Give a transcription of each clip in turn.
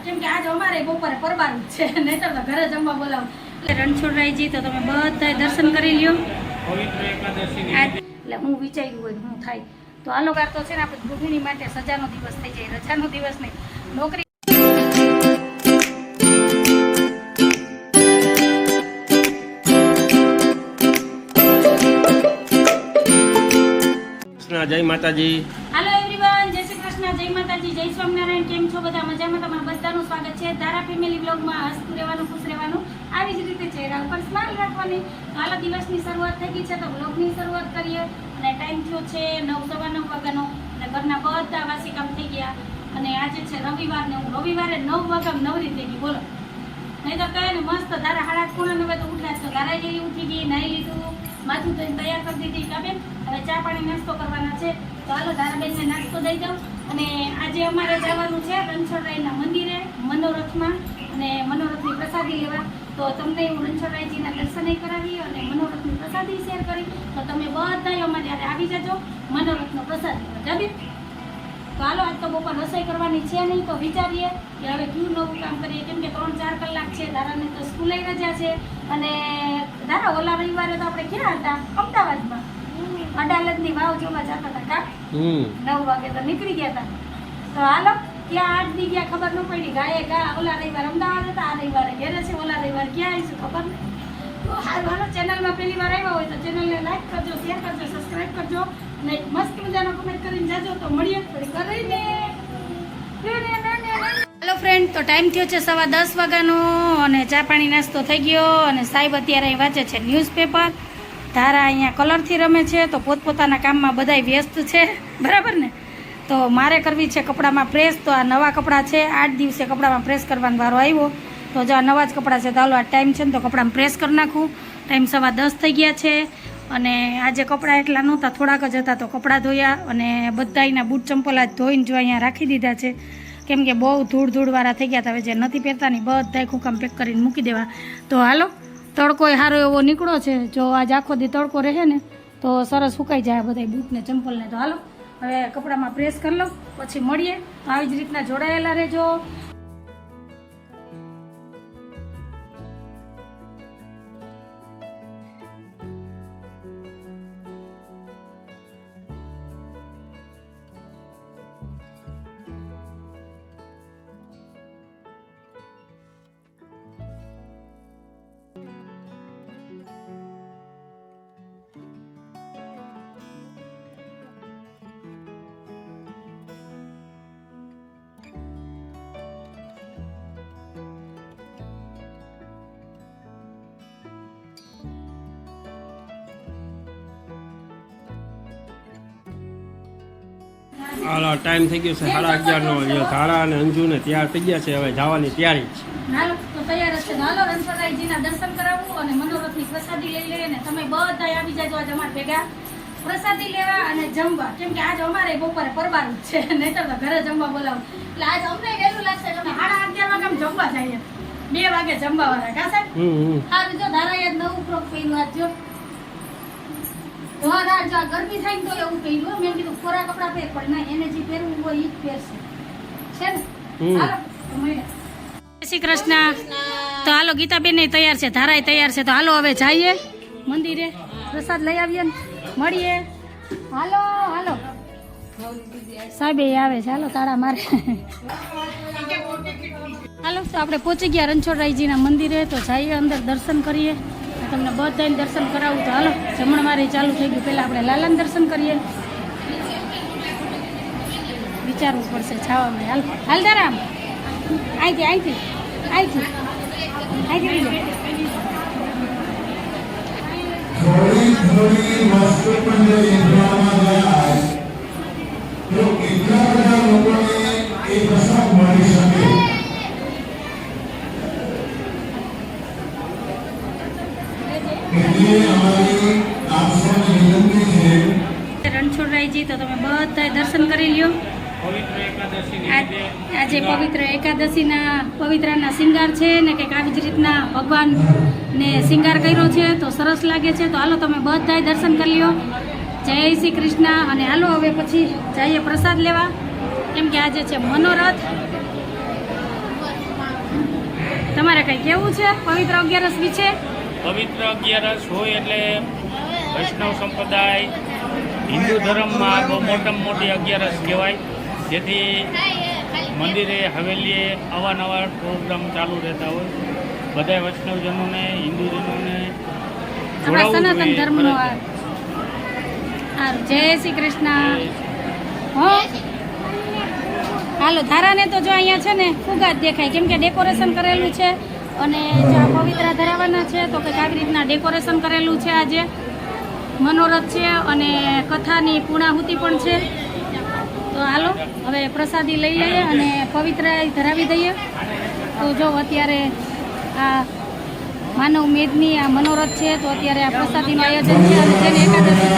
કેમ કે આજ અમારે બપોરે પરબારું છે, નહીતર તો ઘરે જમવા બોલાવું. એટલે રણછોડરાયજી તો તમે બધા દર્શન કરી લ્યો. એટલે હું વિચાર્યું હોય હું થાય તો હાલો ગાર તો છે ને આપણે ગૃહિણી માટે સજાનો દિવસ થઈ જાય, રજાનો દિવસ નહીં. નોકરી જય માતાજી. હાલો એવરીવન, જય શ્રી કૃષ્ણ, જય માતાજી, જય સ્વામિનારાયણ. કેમ છો બધા? મજામાં? તમારું બધાનું સ્વાગત છે ધારા ફેમિલી બ્લોગમાં. હસતું રહેવાનું, ખુશ રહેવાનું, આવી જ રીતે ચહેરા ઉપર સ્માઈલ રાખવાની. તો હાલો દિવસની શરૂઆત થઈ ગઈ છે તો બ્લોગની શરૂઆત કરીએ. અને ટાઈમ થયો છે 9:15 વાગ્યાનો અને ઘરના બધા વાસી કામ થઈ ગયા. અને આજે છે રવિવાર ને હું રવિવારે 9 વાગ્યામાં નવરી થઈ ગઈ, બોલો. નહીં તો કહે ને મસ્ત ધારા 8:30 તો ઉઠ્યા તો ધારા જેવી ઉઠી ગઈ, નાહી લીધું, માથું ધોઈને તૈયાર કરી દીધી. કાબેન હવે ચા પાણી નાસ્તો કરવાના છે તો હાલો ધારાબેનને નાસ્તો દઈ દઉં. અને આજે અમારે જવાનું છે રણછોડરાયના મંદિરે મનોરથમાં અને મનોરથની પ્રસાદી લેવા. તો તમને હું રણછોડરાયજીના દર્શનય કરાવી અને મનોરથની પ્રસાદી શેર કરી. તો તમે બધા અમારે ત્યારે આવી જજો મનોરથનો પ્રસાદ લેવા. જાબી તો હાલો આજ તો બપોર રસોઈ કરવાની છે નહીં તો વિચારીએ કે હવે કયું નવું કામ કરીએ, કેમ કે 3-4 કલાક છે, ધારાને તો સ્કૂલે રજા છે. અને ધારા ઓલા રવિવારે તો આપણે ક્યાં હતા? અમદાવાદમાં અડાલજની વાવ જોવા જતા હતા કા 9 વાગે તો નીકળી ગયા હતા. તો હાલો ત્યાં 8 દી ગયા ખબર ન પડી. ગાયે ગા ઓલા રવિવાર અમદાવાદ હતા, આ રવિવારે ઘેરે છે, ઓલા રવિવાર ક્યાં આવીશું ખબર નહીં. તો હાલો ચેનલમાં પહેલી વાર આવ્યા હોય તો ચેનલને લાઈક કરજો, શેર કરજો, સબસ્ક્રાઈબ કરજો અને મસ્ત મજાનો કમેન્ટ કરીને જાજો. તો મળીએ કરીને. હેલો ફ્રેન્ડ, તો ટાઈમ થયો છે 10:15 વાગ્યાનો અને ચા પાણી નાસ્તો થઈ ગયો. અને સાહેબ અત્યારે અહીં વાંચે છે ન્યૂઝપેપર. ધારા અહીંયા કલરથી રમે છે તો પોતપોતાના કામમાં બધાય વ્યસ્ત છે, બરાબર ને. તો મારે કરવી છે કપડામાં પ્રેસ. તો આ નવા કપડાં છે, 8 દિવસે કપડામાં પ્રેસ કરવાનો વારો આવ્યો. તો જો આ નવા જ કપડાં છે તો હાલો આ ટાઈમ છે ને તો કપડામાં પ્રેસ કરી નાખું. ટાઈમ 10:15 થઈ ગયા છે. અને આજે કપડાં એટલા નહોતા, થોડાક જ હતા તો કપડાં ધોયા. અને બધા એના બૂટ ચંપલ આજ ધોઈને જો અહીંયા રાખી દીધા છે, કેમ કે બહુ ધૂળવાળા થઈ ગયા હતા. હવે જે નથી પહેરતા ની બધા ખુકામ પેક કરીને મૂકી દેવા. તો હાલો તડકો સારો એવો નીકળો છે. જો આજ આખો દી તડકો રહે ને તો સરસ સુકાઈ જાય બધા બૂટને ચંપલને. તો હાલો હવે કપડામાં પ્રેસ કરી લો, પછી મળીએ. તો આવી જ રીતના જોડાયેલા રહેજો. હાલો ટાઈમ થઈ ગયો છે 11:30 ધારા અને અંજુ ને તૈયાર થઈ ગયા છે, હવે જવાની તૈયારી છે. હાલો તો તૈયાર છે. હાલો રણછોડરાયજીના દર્શન કરાવવું અને મનોરથની પ્રસાદી લઈ લઈએ. અને તમે બધા આવી જાજો આજ અમારે ભેગા પ્રસાદી લેવા અને જમવા, કેમ કે આજ અમારે બપોરે પરબારું છે, નહીતર તો ઘરે જમવા બોલાવું. એટલે આજ અમને વહેલું લાગશે કે અમે 11:30 વાગે જમવા જઈએ, 2 વાગે જમવા વાળા કા સાહેબ. સારું જો ધારાએ નવું ફ્રોક પહેર્યું આજ જો. ગરમી થાય ને તો એવું પહેર્યું. મેં કીધું કોરા કપડા પહેર, પણ ના એને જે પહેરવું હોય એ જ પહેરશે છે ને. હાલો જય શ્રી કૃષ્ણ. તો હાલો ગીતાબેન તૈયાર છે, ધારાય તૈયાર છે. તો હાલો હવે જઈએ મંદિરે, પ્રસાદ લઈ આવીએ ને મળીએ. હાલો હાલો સાહેબ આવે છે, હાલો તાળા મારે. હાલો તો આપણે પહોંચી ગયા રણછોડરાયજીના મંદિરે. તો જઈએ અંદર દર્શન કરીએ. તમને બધાને દર્શન કરાવું. તો હાલો જમણવારે ચાલુ થઈ ગયું. પહેલાં આપણે લાલાને દર્શન કરીએ. વિચારવું પડશે છાવામાં. હાલ હાલ ધારામ અહીંથી અહીંથી અહીંથી અહીંથી રણછોડરાયજી તો તમે બધા દર્શન કરી લ્યો. આજે પવિત્ર એકાદશીના પવિત્રના શિંગાર છે ને કંઈક આવી જ રીતના ભગવાનને શિંગાર કર્યો છે તો સરસ લાગે છે. તો હાલો તમે બધા દર્શન કરી લ્યો. જય શ્રી કૃષ્ણ. અને હાલો હવે પછી જઈએ પ્રસાદ લેવા, કેમ કે આજે છે મનોરથ. કંઈ કેવું છે પવિત્ર 11 વિશે? પવિત્ર 11 હોય એટલે વૈષ્ણવ સંપ્રદાય હિન્દુ ધર્મમાં બહુ મોટામાં મોટી 11 કહેવાય, જેથી મંદિરે હવેલીએ અવાનવાર પ્રોગ્રામ ચાલુ રહેતા હોય. બધા વૈષ્ણવજનોને હિન્દુજનોને આપણા જોડાવવું સનાતન જોઈએ. ધર્મનો સારું. જય શ્રી કૃષ્ણ. હો હાલો, ધારાને તો જો અહીંયા છે ને ફુગા જ દેખાય, કેમ કે ડેકોરેશન કરેલું છે. અને જો આ પવિત્રા ધરાવવાના છે તો કંઈક આવી રીતના ડેકોરેશન કરેલું છે. આજે મનોરથ છે અને કથાની પૂર્ણાહુતિ પણ છે. તો હાલો હવે પ્રસાદી લઈ લઈએ અને પવિત્રા ધરાવી દઈએ. તો જો અત્યારે આ માનવ મેદની આ મનોરથ છે, તો અત્યારે આ પ્રસાદીનું આયોજન છે અને જેને એકાદશી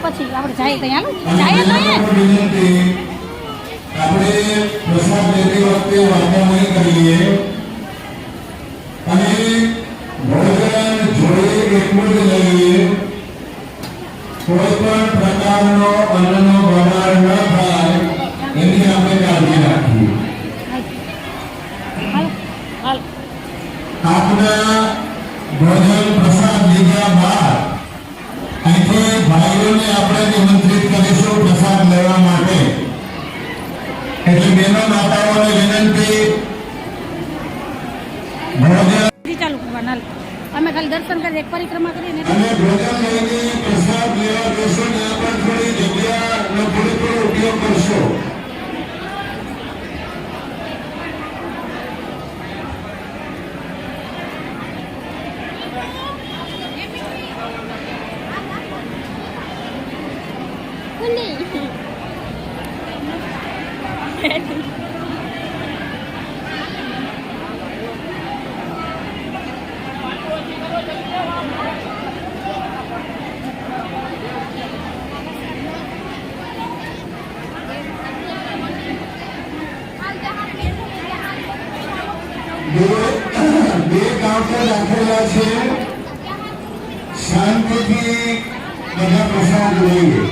પછી આપણે જાય ત્યાં જાય તો આપણે પ્રસાદ લેતી વખતે વાંધો નહીં કરીએ અને ભોજન જોડે એટલું જ લઈએ. કોઈ પણ પ્રકારનો અન્નનો બગાડ ન થાય એની આપણે કાળજી રાખીએ. આપના ભોજન પ્રસાદ લીધા બાદ અહીંથી ભાઈઓને આપણે નિમંત્રિત કરીશું પ્રસાદ લેવા માટે. એટલે બેનો માતાઓને વિનંતી, ભોજન ચાલુ કરવાના. અમે ખાલી દર્શન કરી એક પરિક્રમા કરીને અને ભોજન લઈને પ્રસાદ લેવા બેસો ત્યાં પણ થોડી જગ્યાનો પૂરેપૂરો ઉપયોગ કરશો. બે કાઉન્ટર રાખેલા છે, શાંતિથી બધા પ્રસાદ લઈએ.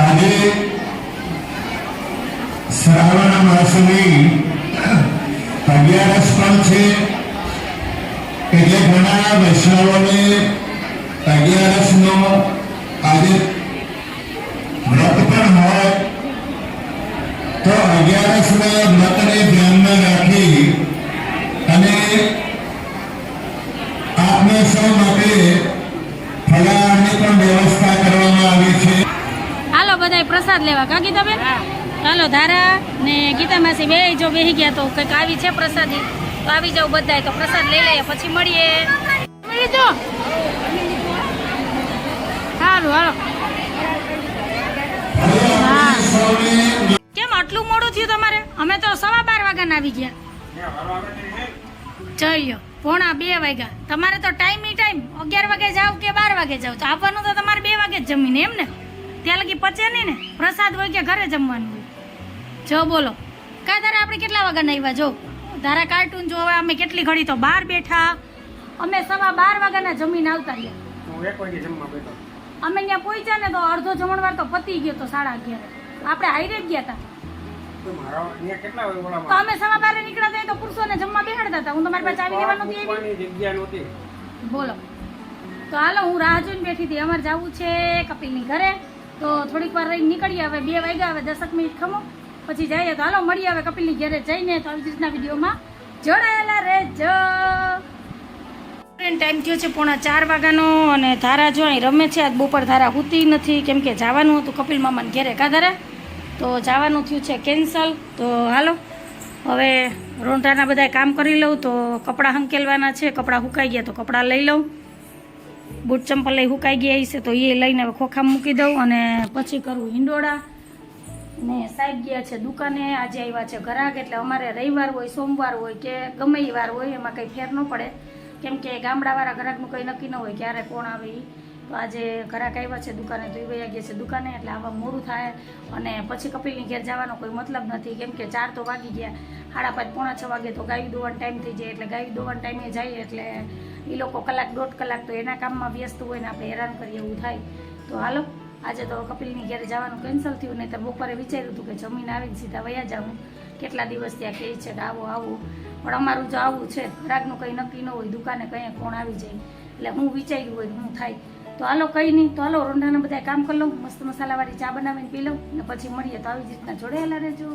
આજે શ્રાવણ માસની 11 પણ છે, એટલે ઘણા વૈષ્ણવોને 11નો આજે વ્રત પણ હોય, તો 11ના વ્રતને ધ્યાનમાં રાખી અને આપને સૌ માટે ફલાહારની પણ વ્યવસ્થા કરવામાં આવી છે. હાલો બધાય પ્રસાદ લેવા. કા ગીતાબેન? ચાલો, ધારા ને ગીતા માસી બે જો બેસી ગયા તો કંઈક આવી છે પ્રસાદી, તો આવી જાવ બધાય, તો પ્રસાદ લઈ લઈએ પછી મળીએ. લીધો? સારું હાલો. હા, કેમ આટલું મોડું થયું તમારે? અમે તો 12:15 વાગ્યાના આવી ગયા. ચલ્યો 1:45 વાગ્યા. તમારે તો ટાઈમ 11 વાગે જાવ કે 12 વાગે જાવ, તો આવવાનું તો તમારે 2 વાગે જ જમીને એમ ને? ત્યાં લગી પચે નહીં ને? પ્રસાદ હોય કે ઘરે જમવાનું હોય? જો બોલો કા ધારા આપણે કેટલા વાગ્યાના આવ્યા? જો ધારા કાર્ટૂન જોવા અમે કેટલી ઘડી તો બહાર બેઠા. અમે 12:15 વાગ્યાના જમીને આવતા રહ્યા. અમે ત્યાં પહોંચ્યા ને તો અડધો જમણવાર તો પતી ગયો તો 11:30. આપણે હાઈરે જ ગયા હતા. તો અમે 12:15 નીકળ્યા હતા તો પુરુષોને જમવા બેહાડતા હતા. હું તમારી પાસે આવી લેવાનું બોલો. તો હાલો, હું રાહ જોઈને બેઠી હતી. અમારે જવું છે કપિલની ઘરે, તો થોડીક વાર રહીને નીકળીએ. હવે 2 વાગ્યા, હવે 10 મિનિટ ખમો પછી જઈએ. તો હાલો મળીએ હવે કપિલની ઘરે જઈને. તો આવી રીતના વિડીયોમાં જોડાયેલા રહેજો. ટાઈમ થયો છે 3:45 વાગ્યાનો અને ધારા જો અહીં રમે છે. આજ બપોર ધારા સૂતી નથી, કેમ કે જવાનું હતું કપિલ મામાને ઘરે. કા ધારા? તો જવાનું થયું છે કેન્સલ. તો હાલો હવે રોંઢાના બધા કામ કરી લઉં. તો કપડાં હંકેલવાના છે, કપડાં સુકાઈ ગયા તો કપડાં લઈ લઉં. બૂટ ચંપલ લઈ સુકાઈ ગયા છે તો એ લઈને હવે ખોખામાં મૂકી દઉં અને પછી કરું હિંડોળા ને સાહેબ સાહેબ ગયા છે દુકાને, આજે આવ્યા છે ઘરાક, એટલે અમારે રવિવાર હોય, સોમવાર હોય કે ગમે એ વાર હોય એમાં કંઈ ફેર ન પડે, કેમ કે ગામડાવાળા ઘરાકનું કંઈ નક્કી ન હોય ક્યારે કોણ આવે એ. તો આજે ઘરાક આવ્યા છે દુકાને, તો એ વયા ગયા છે દુકાને, એટલે આવા મોડું થાય અને પછી કપિલની ઘેર જવાનો કોઈ મતલબ નથી, કેમ કે 4 તો વાગી ગયા, 5:30 પોણા 6 વાગે તો ગાયું દોવાનો ટાઈમ થઈ જાય, એટલે ગાયું દોવાના ટાઈમે જઈએ એટલે એ લોકો કલાક 1.5 કલાક તો એના કામમાં વ્યસ્ત હોય ને આપણે હેરાન કરીએ એવું થાય. તો હાલો આજે તો કપિલની ઘેરે જવાનું કેન્સલ થયું, નહીં તો બપોરે વિચાર્યું હતું કે જમીન આવીને સીધા વયા જાઉં, કેટલા દિવસ ત્યાં કહે છે કે આવો આવું, પણ અમારું જો આવું છે ઘરાકનું કંઈ નક્કી ન હોય, દુકાને કંઈ કોણ આવી જાય, એટલે હું વિચાર્યું હોય હું થાય. તો હાલો કંઈ નહીં, તો હાલો રોંઢાના બધા કામ કરી લઉં, મસ્ત મસાલાવાળી ચા બનાવીને પી લઉં ને પછી મળીએ. તો આવી જ રીતના જોડાયેલા રહેજો.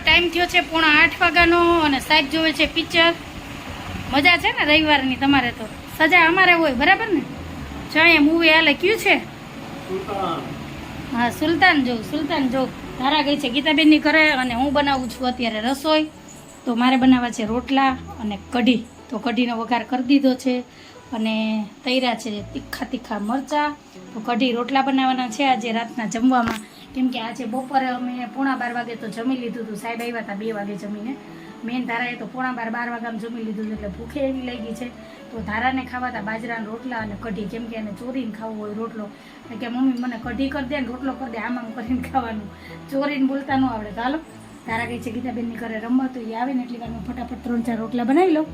ટાઈમ થયો છે 7:30 વાગ્યાનો અને સાહેબ જોવે છે પિક્ચર. મજા છે ને રવિવારની? તમારે તો સજા અમારે હોય, બરાબર ને? જો અહીંયા મૂવી હાલે કયું છે? હા, સુલતાન જો ધારા ગઈ છે ગીતાબેનની ઘરે અને હું બનાવું છું અત્યારે રસોઈ. તો મારે બનાવવા છે રોટલા અને કઢી. તો કઢીનો વઘાર કરી દીધો છે અને તૈરા છે તીખા મરચાં. તો કઢી રોટલા બનાવવાના છે આજે રાતના જમવામાં, કેમ કે આજે બપોરે અમે 11:15 વાગે તો જમી લીધું હતું. સાહેબ આવ્યા હતા 2 વાગે જમીને, મેન ધારાએ તો 11:30 વાગ્યામાં જમી લીધું એટલે ભૂખે એવી લાગી છે. તો ધારાને ખાવાતા બાજરાના રોટલા અને કઢી, કેમ કે એને ચોરીને ખાવું હોય રોટલો, એટલે કે મમ્મી મને કઢી કરી દે ને રોટલો કરી દે, આમ કરીને ખાવાનું, ચોરીને બોલતા ન આવડે. તો હાલો ધારા ગઈ છે ગીતાબેનની ઘરે રમવા, તો એ આવે ને એટલી વારમાં ફટાફટ 3-4 રોટલા બનાવી લઉં,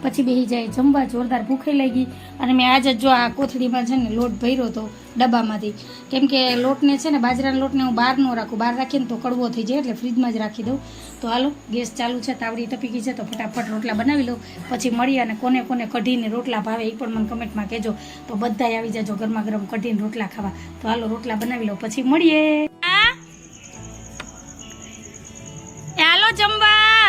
પછી બેસી જાય જમવા. જોરદાર ભૂખે લાગી. અને મેં આજે જો આ કોથળીમાં છે ને લોટ ભર્યો હતો ડબ્બામાંથી, કેમ કે લોટને છે ને બાજરાના લોટને હું બહાર ન રાખું, બહાર રાખીને તો કડવો થઈ જાય, એટલે ફ્રીજમાં જ રાખી દઉં. તો હાલો ગેસ ચાલુ છે, તાવડી તપી ગઈ છે, તો ફટાફટ રોટલા બનાવી લઉં, પછી મળીએ. અને કોને કોને કઢીને રોટલા ભાવે એ પણ મને કમેન્ટમાં કહેજો, તો બધાય આવી જાજો ગરમા ગરમ કઢીને રોટલા ખાવા. તો હાલો રોટલા બનાવી લઉં, પછી મળીએ. હાલો જમવા.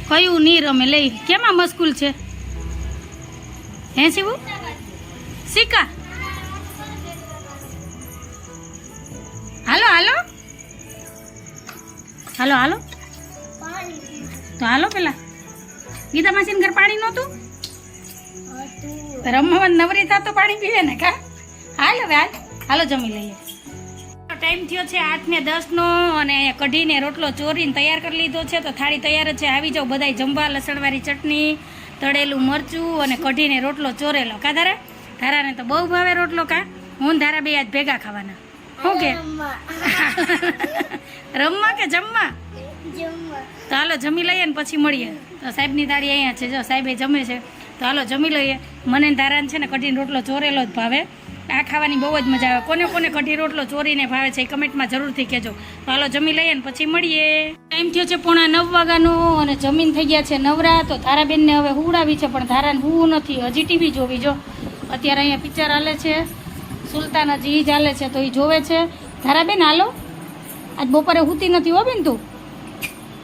કયું નહીં રમે લઈ, કેમાં મસ્કૂલ છે હે શિવું? શીખા હાલો હાલો હાલો હાલો તો હાલો પેલા ગીતા માસીને ઘર પાણી નહોતું, રમવા નવરી થતો પાણી પીવે ને કા. હાલ હવે હાલો જમી લઈએ. ટાઈમ થયો છે 8:10 અને કઢીને રોટલો ચોરીને તૈયાર કરી લીધો છે, તો થાળી તૈયાર જ છે. આવી જાઓ બધાય જમવા. લસણવાળી ચટણી, તળેલું મરચું અને કઢીને રોટલો ચોરેલો. કા ધારા? ધારાને તો બહુ ભાવે રોટલો. કા હું ધારા બે આજ ભેગા ખાવાના. શું કે રમવા કે જમવા? તો હાલો જમી લઈએ ને પછી મળીએ. તો સાહેબની થાળી અહીંયા છે, જો સાહેબ જમે છે, તો હાલો જમી લઈએ. મને ધારાને છે ને કઢીને રોટલો ચોરેલો જ ભાવે. આ ખાવાની બહુ જ મજા આવે. કોને કોને કઢી રોટલો ચોરીને ભાવે છે એ કમેન્ટમાં જરૂરથી કહેજો. તો હાલો જમી લઈએ ને પછી મળીએ. ટાઈમ થયો છે 9:45 વાગ્યાનો અને જમીન થઈ ગયા છે નવરા. તો ધારાબેનને હવે હુવડાવી છે, પણ ધારાને હુવું નથી, હજી ટીવી જોવી. જો અત્યારે અહીંયા પિક્ચર હાલે છે, સુલતાન હજી જ હાલે છે, તો એ જોવે છે. ધારાબેન હાલો, આજ બપોરે હુતી નથી હો બેન તું.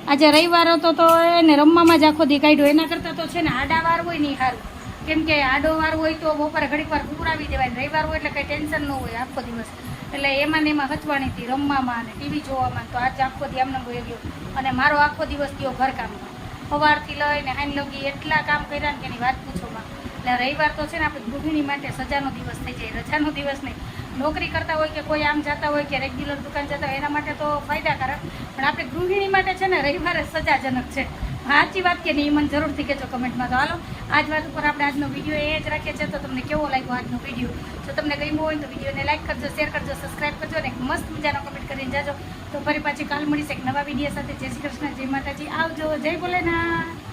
આજે રવિવાર હતો તો એને રમવામાં જ આખો દી કાઢ્યો. એના કરતાં તો છે ને આડા વાર હોય નહીં સારું, કેમ કે આડો વાર હોય તો બપોરે ઘડીક વાર હુવડાવી દેવાય. રવિવાર હોય એટલે કંઈ ટેન્શન ન હોય આખો દિવસ, એટલે એમાં ને એમાં હચવાણી હતી રમવામાં અને ટીવી જોવામાં. તો આજ આખો દી આમને ગયો ગયો અને મારો આખો દિવસ ગયો ઘરકામમાં. સવારથી લઈને હાઈ લગી એટલા કામ કર્યા ને કે એની વાત પૂછોમાં. એટલે રવિવાર તો છે ને આપણે ગૃહિણી માટે સજાનો દિવસ થઈ જાય, રજાનો દિવસ નહીં. નોકરી કરતા હોય કે કોઈ આમ જતા હોય કે રેગ્યુલર દુકાન જતા હોય એના માટે તો ફાયદાકારક, પણ આપણે ગૃહિણી માટે છે ને રવિવારે સજાજનક છે. સાચી વાત કે નહીં મને જરૂરથી કહેજો કમેન્ટમાં. તો હાલો આજ વાત ઉપર આપણે આજનો વિડીયો એ જ રાખીએ છીએ. તો તમને કેવો લાગ્યો આજનો વિડીયો? જો તમને ગમ્યો હોય તો વિડીયોને લાઈક કરજો, શેર કરજો, સબસ્ક્રાઈબ કરજો અને એક મસ્ત મજાનો કમેન્ટ કરીને જાજો. તો ફરી પાછી કાલ મળીશ એક નવા વિડીયો સાથે. જય શ્રી કૃષ્ણ, જય માતાજી, આવજો, જય ભોલેનાથ.